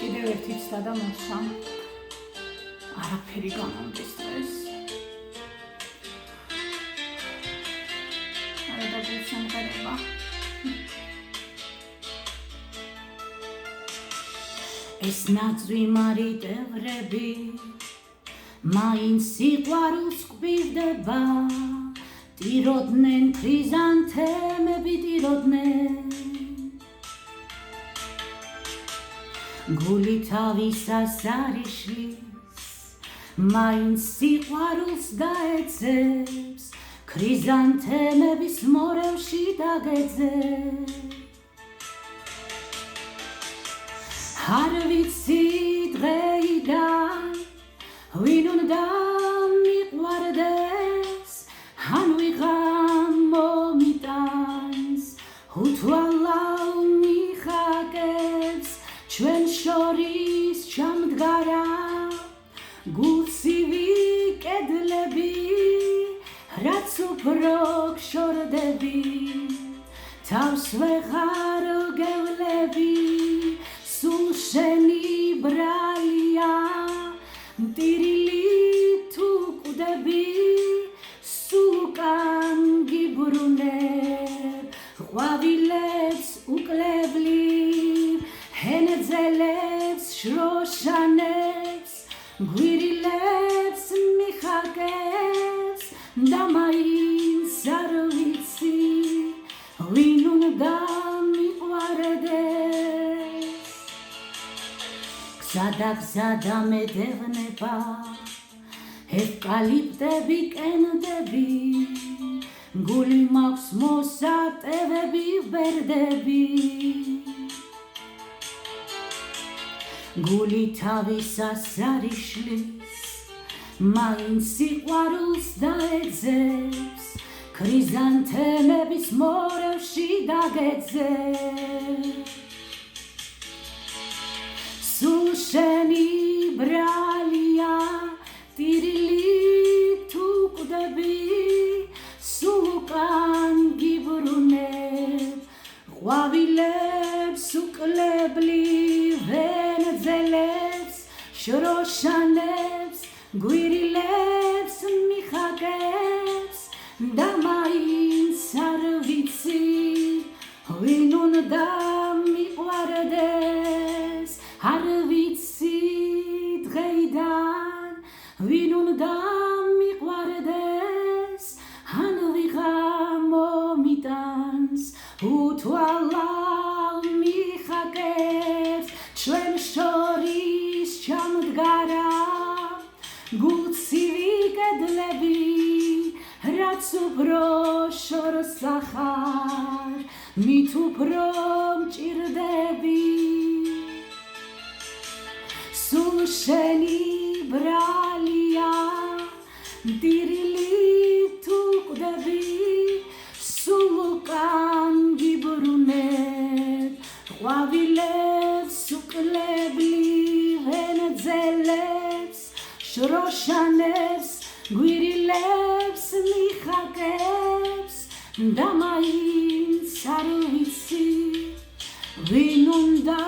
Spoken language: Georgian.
კიდევ ერთი ცდა და მოსვა. არაფერი გამომდის დღეს. არა დაგუცემყერება. ეს ნაძვი მარიტევრები მაინც სიყვარულს კვირდება. ტიროდნენ ქრიზანთემები ტიროდნენ. გული თავისას არ იშლის, მაინც სიყვარულს დაეძებს, ქრიზანთემების მორევში დაგეძებს. არ ვიცი დღეიდან ვინ უნდა მიყვარდეს, ან ვიღამ მომიტანს, უთვალავ მიხაკებს, ჩვენ შორის ჩამდგარა გულსივი კედლები, რაც უფრო გშორდები, თავს ვეღარ გევლები, სულ შენი ბრალია, მტირილი თუ კვდები, სულ უკან გიბრუნებ, ყვავილებს უკლებლივ, ჰენძელებს, შროშანებს, გვირილებს მიხაკებს, და მაინც არ ვიცი, ვინ უნდა მიყვარდეს. გზა და მედევნება, ევკალიპტები კენდები, გული მაქვს მოსატევები ვერდები. გული თავისას არ იშლის, მაინც სიყვარულს დაეძებს, ქრიზანთემების მორევში დაგეძებს. სულ შენი ბრალია, ტირილი თუ კვდები, სულ უკან გიბრუნებ, ყვავილებს უკლებლივ, ჰენძელებს, შროშანებს, გვირილებს მიხაკებს, და მაინც არ ვიცი, ვინ უნდა მიყვარდეს. არ ვიცი დღეიდან ვინ უნდა მიყვარდეს, ან ვიღამ მომიტანს, უთვალავ მიხაკებს, ჩვენ შორის ჩამდგარა გულსივი კედლები, რაც უფრო შორს ახარ, მით უფრო მჭირდები. სულ შენი ბრალია, მტირილი თუ კვდები, სულ უკან გიბრუნებ, ყვავილებს უკლებლივ, ჰენძელებს, შროშანებს, გვირილებს მიხაკებს, და მაინც არ ვიცი, ვინ უნდა